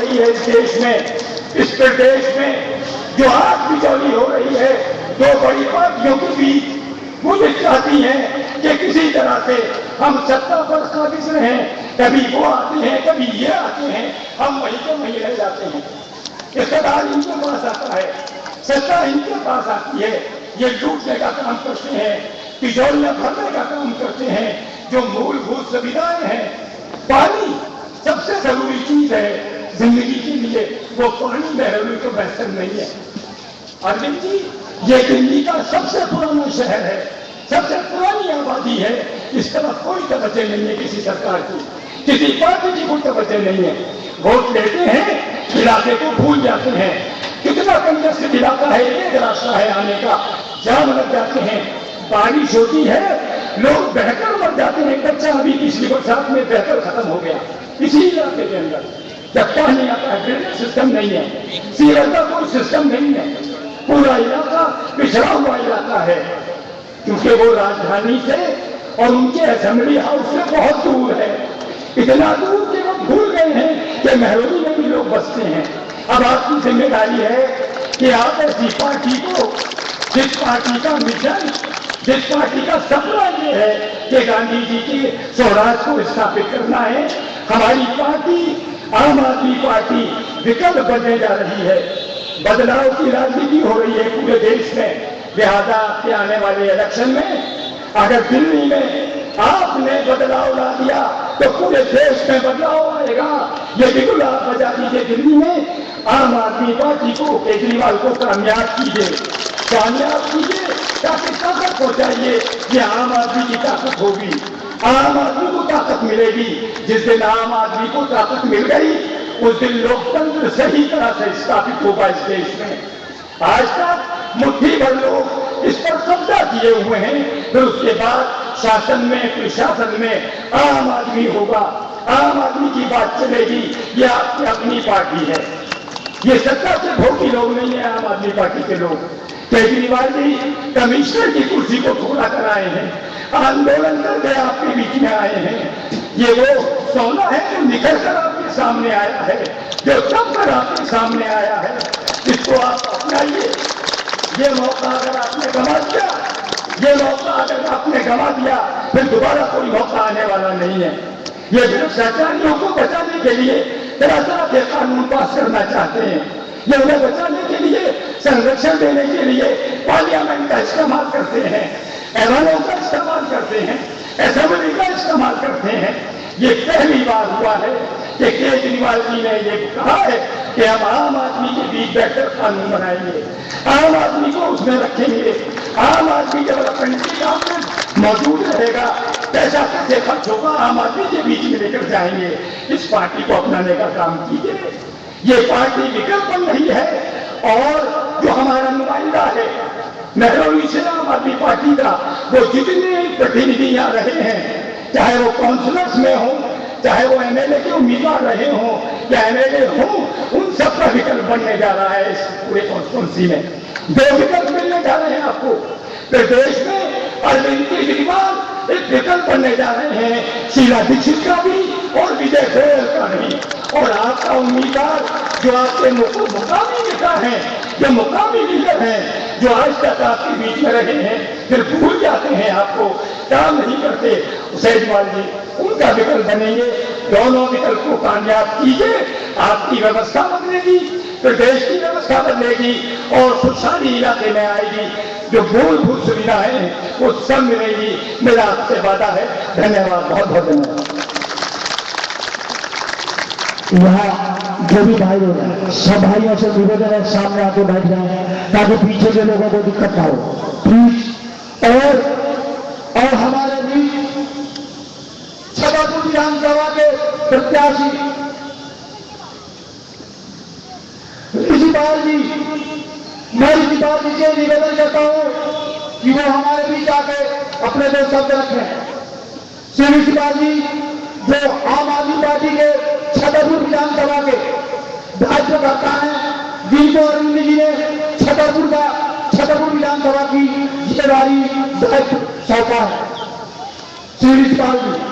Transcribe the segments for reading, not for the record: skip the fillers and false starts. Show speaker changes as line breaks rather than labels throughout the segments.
रही है इस देश में, इस प्रदेश में जो आग बिजौली हो रही है दो बड़ी पार्टियों के बीच, मुझे चाहती हैं कि किसी तरह से हम सत्ता पर काबिज रहें। कभी वो आते हैं, कभी ये आते हैं, हम वहीं के वहीं रह जाते हैं। इक़्तिदार इनके पास आता है, सत्ता इनके पास आती है, ये लूटने का काम करते हैं, तिजोरियां भरने का काम करते हैं। जो मूलभूत सुविधाएं हैं, पानी सबसे जरूरी चीज है जिंदगी के लिए, वो पानी महरूमी तो बेहतर नहीं है। अरविंद जी, ये दिल्ली का सबसे पुराना शहर है, सबसे पुरानी आबादी है, इस तरफ कोई तवज्जो नहीं है किसी सरकार की, किसी पार्टी की कोई तवज्जो नहीं है। वोट लेते हैं, इलाके को भूल जाते हैं। कितना कंजस्टेड इलाका है, एक रास्ता है आने का, जाम लग जाते हैं। बारिश होती है, लोग बहकर मर जाते हैं। बच्चा अभी पिछली बरसात में बहकर खत्म हो गया इसी इलाके के अंदर। जब पानी आता है, ड्रेनेज सिस्टम नहीं है, सीवर का कोई सिस्टम नहीं है, पूरा इलाका पिछड़ा हुआ इलाका है, क्योंकि वो राजधानी से और उनके असेंबली हाउस से बहुत दूर है। इतना दूर कि वो भूल गए हैं कि महरोली में भी लोग बसते हैं। अब आपकी जिम्मेदारी है कि आप ऐसी पार्टी को, जिस पार्टी का मिशन, जिस पार्टी का सपना ये है कि गांधी जी के स्वराज को स्थापित करना है, हमारी पार्टी आम आदमी पार्टी विकल्प बनने जा रही है। बदलाव की राजनीति हो रही है पूरे देश में। लिहाजा आपके आने वाले इलेक्शन में अगर दिल्ली में आपने बदलाव ला दिया तो पूरे देश में बदलाव आएगा। ये बिल्कुल आप बजा दीजिए दिल्ली में, आम आदमी पार्टी को, केजरीवाल को कामयाब कीजिए, कामयाब कीजिए, ताकि ताकत पहुंचाइए। ये आम आदमी की ताकत होगी, आम आदमी को ताकत मिलेगी। जिस दिन आम आदमी को ताकत मिल गई, उस दिन लोकतंत्र सही तरह से स्थापित होगा इस देश में। आज तक मुट्ठी भर लोग इस पर कब्जा किए हुए हैं, फिर उसके बाद शासन में, प्रशासन में आम आदमी होगा, आम आदमी की बात चलेगी। ये आपकी अपनी पार्टी है, ये सत्ता से भोगी लोग नहीं है आम आदमी पार्टी के लोग। केजरीवाल जी कमिश्नर की कुर्सी को थोड़ा कर आए हैं, आंदोलन करके आपके बीच में आए हैं। ये वो सोना है जो निखर कर आपके सामने आया है, जो तब कर आपके सामने आया है। इसको आप अपनाइए। ये मौका अगर आपने गंवा दिया, ये मौका अगर आपने गंवा दिया, फिर दोबारा कोई मौका आने वाला नहीं है। ये भ्रष्टाचारियों को बचाने के लिए तरह तरह के कानून पास करना चाहते हैं। ये उन्हें बचाने के लिए, संरक्षण देने के लिए पार्लियामेंट का इस्तेमाल करते हैं, एवं का इस्तेमाल करते हैं, असेंबली का इस्तेमाल करते हैं। ये पहली बार हुआ है कि केजरीवाल जी ने ये कहा है कि हम आम आदमी के बीच बैठकर कानून बनाएंगे, आम आदमी को उसमें रखेंगे, आम आदमी डेवलपमेंट के काम में मौजूद रहेगा, पैसा कैसे खर्च होगा आम आदमी के बीच में लेकर जाएंगे। इस पार्टी को अपनाने का काम कीजिए। ये पार्टी विकल्प बन रही है, और जो हमारा नुमाइंदा है महरौली से आम आदमी पार्टी का, वो जितने प्रतिनिधि यहाँ रहे हैं, चाहे वो काउंसिलर्स में हो, चाहे वो एमएलए के उम्मीदवार रहे हों या एमएलए हों, उन सब का विकल्प बनने जा रहा है। इस पूरे कॉन्स्टिट्यूंसी में 2 विकल्प मिलने जा रहे हैं आपको। प्रदेश में अरविंद केजरीवाल एक विकल्प बनने जा रहे हैं, शीला दीक्षित का भी और विजय गोयल का नहीं। और आपका उम्मीदवार जो आपके मुकामी नेता हैं, जो मुकामी लीडर हैं, जो आज तक आपके बीच में रहे हैं, फिर भूल जाते हैं, आपको काम नहीं करते, सेजवाल जी उनका विकल्प बनेंगे। दोनों विकल्प को कामयाब कीजिए, आपकी व्यवस्था बदलेगी, प्रदेश की व्यवस्था बदलेगी और खुशहाली इलाके में आएगी। जो मूलभूत सुविधाएं वो सब मिलेगी, मेरा आपसे वादा है। धन्यवाद, बहुत बहुत धन्यवाद।
यहाँ जो भी भाई लोग सब भाइयों से निवेदन है, सामने आके बैठ जाए ताकि पीछे के लोगों को दिक्कत ना हो, प्लीज। और हमारे बीच छतरपुर विधानसभा के प्रत्याशी ऋषिपाल जी, मैं ऋषिपाल जी से निवेदन करता हूं कि वो हमारे बीच आके अपने 2 शब्द रखें। श्री ऋषिपाल जी जो आम आदमी पार्टी के छतरपुर विधानसभा के दायित्वकर्ता हैं, जिनको अरविंद जी ने छतरपुर विधानसभा की जिम्मेदारी दायित्व सौंपा है। श्री ऋषिपाल जी।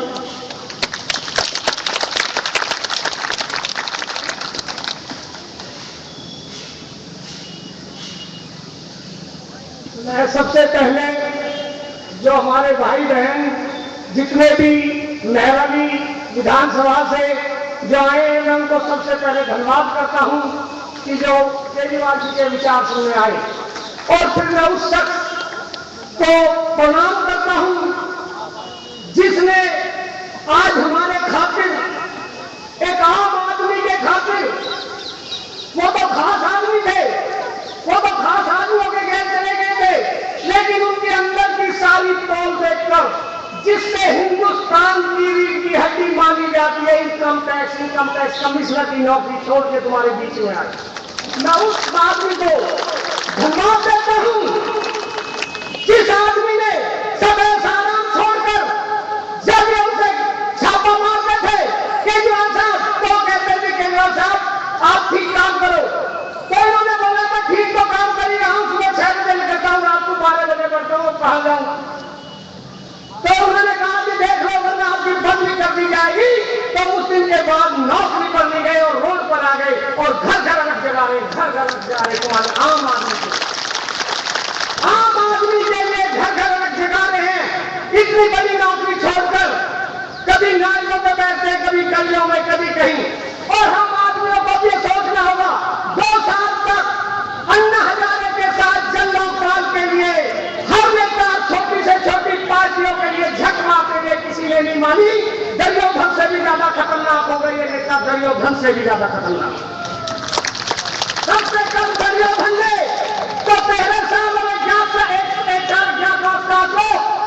मैं सबसे पहले जो हमारे भाई बहन जितने भी महरवी विधानसभा से जो आए हैं, मैं उनको सबसे पहले धन्यवाद करता हूं कि जो केजरीवाल जी के विचार सुनने आए। और फिर मैं उस शख्स को प्रणाम करता हूं जिसने आज हमारे खातिर, एक आम आदमी के खातिर, वो तो खास आदमी थे, वो तो खास आदमियों के घर चले गए थे, लेकिन उनके अंदर की सारी तौल देखकर जिससे हिंदुस्तान की हड्डी मानी जाती है, इनकम टैक्स कमिश्नर की नौकरी छोड़ के तुम्हारे बीच में आए, मैं उस आदमी को धन्यवाद देता हूं जिस आदमी ने सदैव साराम छोड़कर जब ये उसे छापा मारते थे केजरीवाल साहब, तो कहते थे केजरीवाल साहब आप ठीक काम करो, तो इन्होंने बोला मैं ठीक तो काम कर ही रहा हूं, सुबह 6 बजे निकलता हूं, रात को 12 बजे करता हूं, कहां जाऊं? तो उन्होंने कहा कि देख लो वरना आपकी बदली कर दी जाएगी। तो उस दिन के बाद नौकरी पर नहीं गए और रोड पर आ गए और घर घर अलग जगा रहे, घर घर अलग जगा रहे तुम्हारे आम आदमी के लिए घर घर अलग जगा रहे हैं, इतनी बड़ी नौकरी छोड़कर, कभी नालियों में बैठते, कभी गलियों में, कभी कहीं। और हम आदमियों को भी सोचना होगा, 2 साल तक अन्ना हजारे के साथ जन लोकपाल के लिए हर नेता छोटी से छोटी पार्टियों के लिए झक मारते हुए किसी ने नहीं मानी। दुर्योधन से भी ज्यादा खतरनाक हो गई ये नेता, दुर्योधन से भी ज्यादा खतरनाक। सबसे कम दुर्योधन ने तो पहले साल में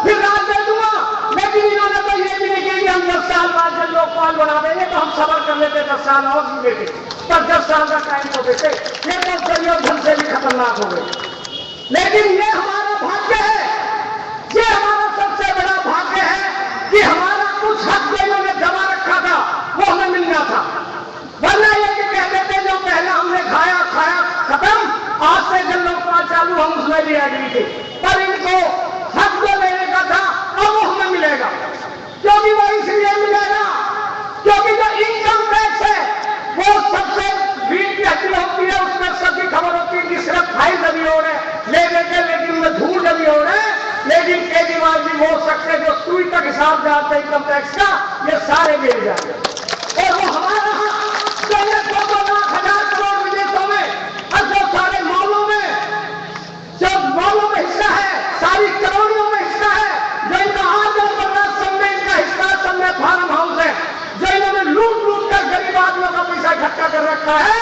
फिर राज दे दूंगा, लेकिन इन्होंने तो ये भी नहीं किया हम 10 साल बाद जब लोकपाल बना देंगे तो हम सबर कर लेते, 10 साल और भी देते, पर 10 साल का टाइम तो देते। ये तो दुर्योधन से भी खतरनाक हो गए। लेकिन ये हमारा भाग्य है, ये हमारा सबसे बड़ा भाग्य है कि हमारा कुछ हक जो इन्होंने जमा रखा था वो हमें मिलना था, वरना ये कि कह देते जो पहले हमने खाया खत्म, आज से जब लोकपाल चालू हम उसमें भी एग्री थे, पर इनको हक जो लेने का था अब वो हमें मिलेगा। क्योंकि वो इसलिए मिलेगा क्योंकि जो इनकम टैक्स है वो सबसे रीढ़ की हड्डी होती है, उसमें सबकी खबर होती है कि सिर्फ फाइल दबी हो रहे ले लेके, लेकिन उनमें धूल दबी हो रहे हैं। लेकिन केजरीवाल जी वो सकते जो सुई तक हिसाब जानते इनकम टैक्स का, ये सारे मिल जाते और वो हमारा जो ये 2 लाख 1000 करोड़ विदेशों में और जो सारे मॉलों में, जो मॉलों में हिस्सा है, सारी करोड़ियों में हिस्सा है, जो इनका आज सब में इनका हिस्सा, सब में फार्म हाउस है, जो इन्होंने लूट कर गरीब आदमियों का पैसा इकट्ठा कर रखा है,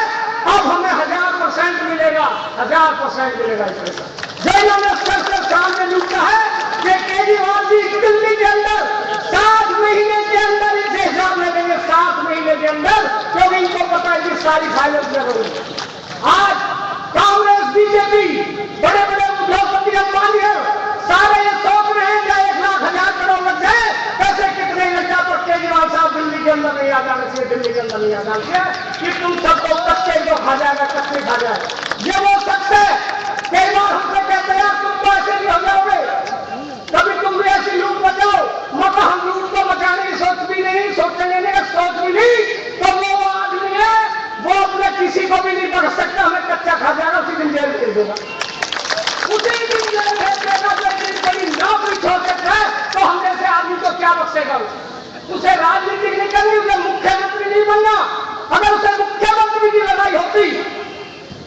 अब हमें 1000% मिलेगा, 1000% मिलेगा इस पैसा जो इन्होंने सबसे सामने लूटा है। कि केजरीवाल जी दिल्ली के अंदर 7 महीने के अंदर इसे हिसाब ले लेंगे, 7 महीने के अंदर, क्योंकि इनको पता है कि सारी फाइलें करोगे। आज कांग्रेस बीजेपी बड़े बड़े उद्योगपति अंबानी सारे ये सोच रहे हैं कि 1 लाख 1000 करोड़ लग जाए, पैसे कितने लग जाए, तो केजरीवाल साहब दिल्ली के अंदर नहीं आ जाना चाहिए, दिल्ली के अंदर नहीं आ जाना चाहिए कि तुम सबको कच्चे जो खा जाएगा, कच्चे खा जाएगा। ये वो शख्स है, कई बार हमसे कहते हैं तुम तो ऐसे नहीं हो जाओगे, कभी तुम भी ऐसी लूट बचाओ, मगर हम लूट को बचाने की सोचेंगे नहीं, सोच भी नहीं, तो वो आदमी है वो अपने किसी को भी नहीं पकड़ सकता, हमें कच्चा खा जाएगा, उसी दिन जेल भेज देगा, उसी दिन जेल भेज देगा। बड़ी नौकरी छोड़ सकता है तो हम जैसे आदमी को क्या बख्शेगा? उसे राजनीति नहीं करनी, उसे मुख्यमंत्री नहीं बनना। अगर उसे मुख्यमंत्री की लड़ाई होती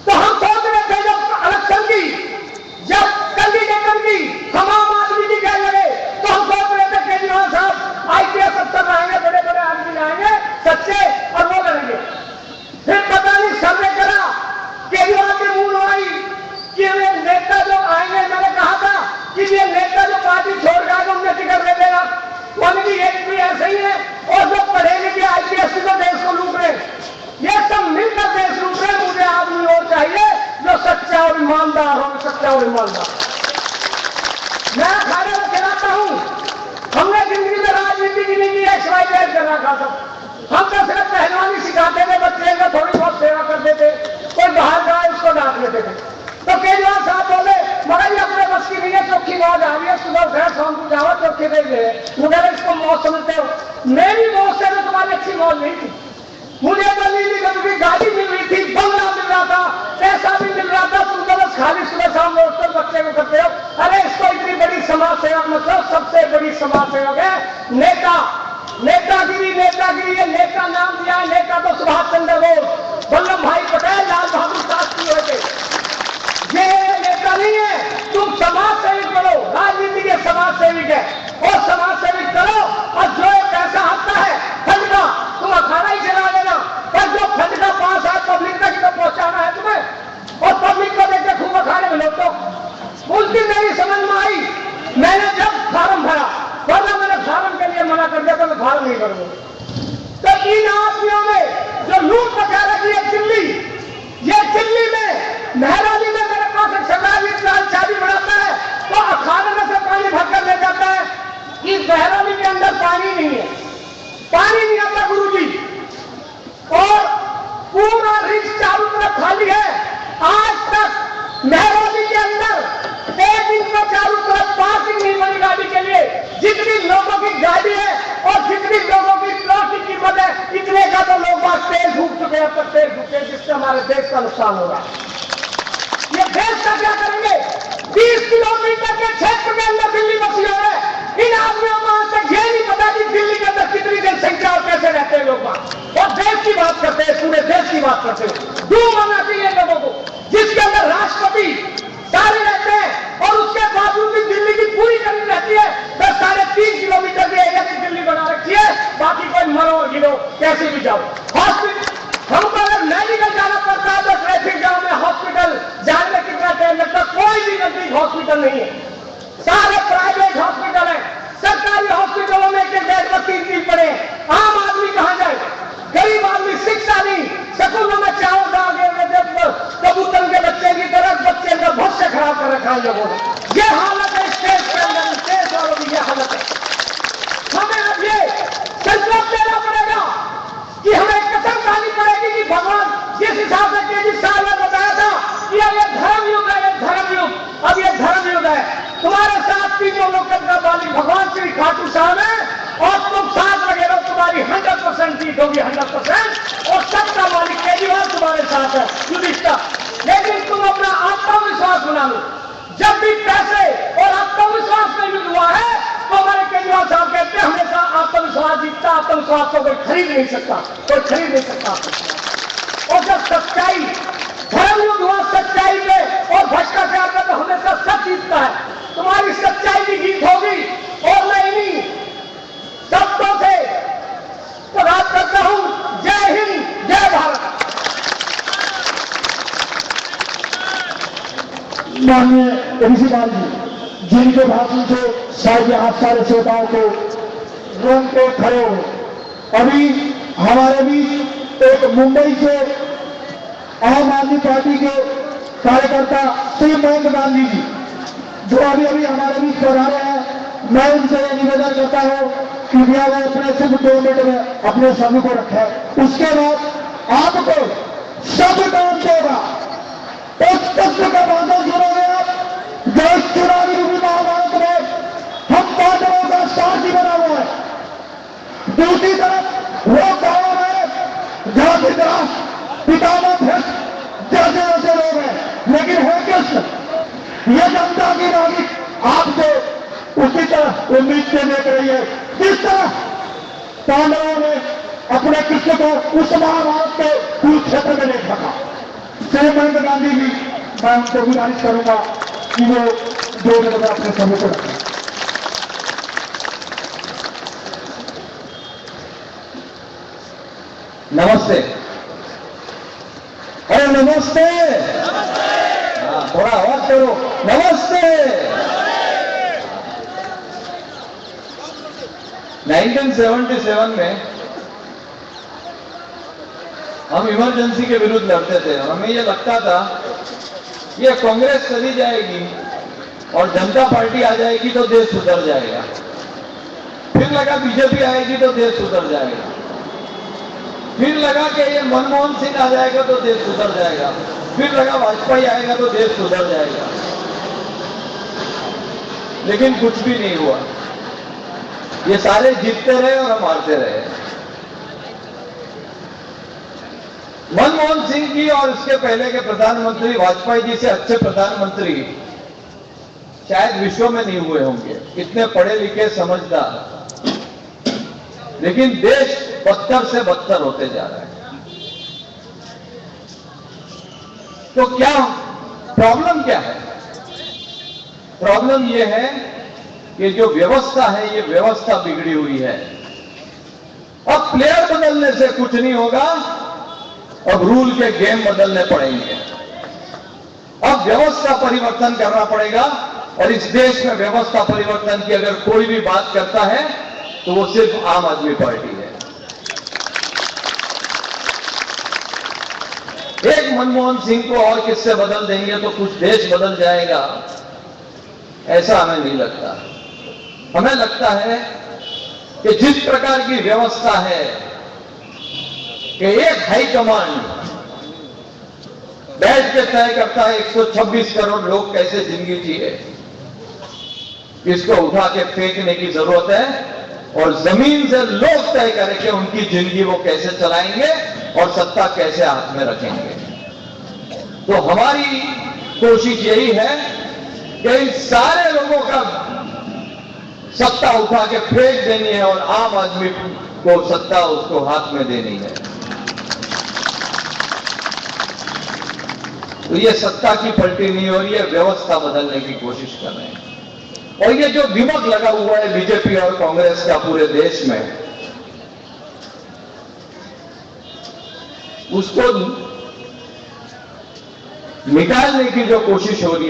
तो हम सोच रहे थे जब इलेक्शन की, जब कैंडिडेट की हम आम आदमी की क्या लगे, तो हम सोच रहे थे केजरीवाल साहब IPS अफसर रहेंगे, बड़े बड़े आदमी आएंगे सच्चे और वो करेंगे। फिर पता नहीं सर्वे करा, केजरीवाल के मुंह आई कि ये नेता जो आएंगे, मैंने कहा था कि ये नेता जो पार्टी छोड़ रहा है उन्हें टिकट दे देगा, उनकी एक भी ऐसे ही है, और जो पढ़े लिखे IPS तो देश को लूट रहे, ये सब मिलकर देश लूट रहे। मुझे आदमी और चाहिए जो सच्चा और ईमानदार हो, सच्चा और ईमानदार। मैं खाने में खिलाता हूं, हमने जिंदगी में राजनीति की नहीं की, XYZ करना था सब, हम तो सिर्फ पहलवानी सिखाते थे, बच्चे का थोड़ी बहुत सेवा करते थे, कोई बाहर जाए उसको डांट लेते थे। तो केजरीवाल साहब बोले मगर ये अपने बस की नहीं है, चौकी मौज आ रही है, सुबह उठे शाम को जाओ चौकी दे गए, मुझे इसको मौज समझते हो, मेरी मौज से तो तुम्हारी अच्छी मौज नहीं थी। मुझे तो नीली रंग की गाड़ी मिल रही थी, बंगला मिल रहा था, पैसा भी मिल रहा था, तुम तो बस खाली सुबह शाम रोज तक बच्चे को करते हो, समाज सेवक मतलब सबसे बड़ी समाज सेवक है नेता। नेतागिरी नेतागिरी, ये नेता नाम दिया है, नेता तो सुभाष चंद्र बोस, वल्लभ भाई पटेल, लाल बहादुर शास्त्री हुए थे। ये नेता नहीं है, तुम समाज सेविक करो, राजनीति के समाज सेविक है और समाज सेविक करो। और जो पैसा आता है फंड का, तुम अखाड़ा ही चला लेना, पर जो फंड का 5 साल पब्लिक तक तो पहुंचाना है तुम्हें, और पब्लिक को देखते खूब अखाड़े में लौटो। उस दिन मेरी समझ में आई, मैंने जब फार्म भरा, वरना मैंने फार्म के लिए मना कर दिया था, मैं फार्म नहीं भरूंगा। तो इन आदमियों ने जो लूट मचा रखी है दिल्ली, ये दिल्ली में महराली में मेरे पास एक सरदार चाबी बनाता है तो अखाड़े में से पानी भरकर ले जाता है। इस महराली के अंदर पानी नहीं है, पानी नहीं आता गुरुजी, और पूरा रिच चारों तरफ खाली है। आज तक महराली के अंदर एक दिन में चारों तरफ पार्किंग नहीं बनी गाड़ी के लिए। जितनी लोगों की गाड़ी है और जितनी लोगों की प्लॉट की कीमत है, इतने का तो लोग बात तेल फूक चुके हैं, अब तक तेल फूके, जिससे हमारे देश का नुकसान हो रहा है। ये देश का क्या करेंगे? 20 किलोमीटर के क्षेत्र के अंदर दिल्ली बसी है। इन आदमियों को आज तक ये नहीं पता कि दिल्ली के अंदर कितनी जनसंख्या और कैसे रहते हैं लोग, और देश की बात करते हैं, पूरे देश की बात करते हैं। दूर होना चाहिए लोगों को, जिसके अंदर राष्ट्रपति सारे रहते हैं और उसके बावजूद भी दिल्ली की पूरी कमी रहती है। 3.5 किलोमीटर की एरिया की दिल्ली बना रखी है, बाकी कोई मरो गिरो कैसे भी जाओ। हॉस्पिटल हमको अगर मेडिकल जाना पड़ता है तो ट्रैफिक जाम में हॉस्पिटल जाने में कितना टाइम लगता है, कोई भी नजदीक हॉस्पिटल नहीं है, सारे प्राइवेट हॉस्पिटल है। सरकारी हॉस्पिटलों में एक बेड पर 3 पड़े, आम आदमी कहां जाए? गरीब आदमी शिक्षा नहीं, स्कूलों में चावल डाल के कबूतर के बच्चे की तरह बच्चे का भविष्य खराब कर रखा है लोगों ने। ये हालत है स्टेट के अंदर, स्टेट वालों की ये हालत है। हमें अब ये संकल्प लेना पड़ेगा कि हमें कसम खानी पड़ेगी कि भगवान जिस हिसाब से केजी साहब ने बताया था कि अब ये धर्म युग है, ये धर्म युग, अब ये धर्म युग है। तुम्हारे साथ तीनों लोग का मालिक भगवान श्री खाटू साहब है और तुम साथ लगे रहो, तुम्हारी 100% जीत होगी, 100%, और सबका मालिक केजरीवाल तुम्हारे साथ है, युधिष्ठिर। लेकिन तुम अपना आत्मविश्वास बना लो। जब भी पैसे और आत्मविश्वास का युद्ध हुआ है तो हमारे केजरीवाल साहब कहते हैं हमेशा आत्मविश्वास जीतता, आत्मविश्वास को कोई खरीद नहीं सकता, कोई खरीद नहीं सकता। और जब सच्चाई धर्म युद्ध हुआ सच्चाई पे और भ्रष्टाचार में, तो हमेशा सच जीतता है। तुम्हारी सच्चाई की जीत होगी और मैं इन्हीं शब्दों से बात करता हूं। जय हिंद, जय भारत।
माननीय ऋषिपाल जी, जिनके भाषण से शायद आप सारे श्रोताओं को रोंगटे खड़े हो। अभी हमारे बीच एक मुंबई से आम आदमी पार्टी के कार्यकर्ता श्री महेंद्र गांधी जी, जो अभी अभी हमारे बीच पधारे हैं, मैं उनसे यह निवेदन करता हूं कि भैया वो अपने सिर्फ 2 मिनट में अपने शब्द को रखें। उसके बाद आपको शब्द कौन देगा, उस तत्व का भाषण सुनोगे आप। देश चुनावी महाभारत में हम पांडवों का साथी बना हुआ है, दूसरी तरफ वो गांव है जहां की तरफ पितामह भ्रष्ट जैसे जैसे लोग हैं, लेकिन है कृष्ण। ये जनता की नागरिक आपको उसी तरह उम्मीद से देख रही है जिस तरह पांडवों ने अपने कृष्ण को उस महाभारत के कुरुक्षेत्र में देखा था। श्री महेंद्र गांधी जी, मैं उनको गुजारिश करूंगा कि वो 2 मिनट में अपने समय को रखें।
नमस्ते। अरे नमस्ते, हाँ, थोड़ा आवाज करो। नमस्ते। 1977 में हम इमरजेंसी के विरुद्ध लड़ते थे। हमें यह लगता था ये कांग्रेस चली जाएगी और जनता पार्टी आ जाएगी तो देश सुधर जाएगा। फिर लगा बीजेपी आएगी तो देश सुधर जाएगा। फिर लगा कि ये मनमोहन सिंह आ जाएगा तो देश सुधर जाएगा। फिर लगा वाजपेयी आएगा तो देश सुधर जाएगा। लेकिन कुछ भी नहीं हुआ। ये सारे जीतते रहे और हम हारते रहे। मनमोहन सिंह जी और उसके पहले के प्रधानमंत्री वाजपेयी जी से अच्छे प्रधानमंत्री शायद विश्व में नहीं हुए होंगे, इतने पढ़े लिखे समझदार, लेकिन देश बदतर से बदतर होते जा रहा है। तो क्या प्रॉब्लम क्या है? प्रॉब्लम यह है कि जो व्यवस्था है, ये व्यवस्था बिगड़ी हुई है। अब प्लेयर बदलने से कुछ नहीं होगा, अब रूल के गेम बदलने पड़ेंगे। अब व्यवस्था परिवर्तन करना पड़ेगा, और इस देश में व्यवस्था परिवर्तन की अगर कोई भी बात करता है तो वो सिर्फ आम आदमी पार्टी है। एक मनमोहन सिंह को और किससे बदल देंगे तो कुछ देश बदल जाएगा, ऐसा हमें नहीं लगता। हमें लगता है कि जिस प्रकार की व्यवस्था है कि एक हाईकमांड बैठ के तय करता है 126 करोड़ लोग कैसे जिंदगी जिए, इसको उठा के फेंकने की जरूरत है और जमीन से लोग तय करें कि उनकी जिंदगी वो कैसे चलाएंगे और सत्ता कैसे हाथ में रखेंगे। तो हमारी कोशिश यही है कि इन सारे लोगों का सत्ता उठा के फेंक देनी है और आम आदमी को सत्ता उसको हाथ में देनी है। तो ये सत्ता की पलटी नहीं हो रही है, व्यवस्था बदलने की कोशिश कर रहे हैं। और ये जो दिमाग लगा हुआ है बीजेपी और कांग्रेस का पूरे देश में, उसको निकालने की जो कोशिश हो रही है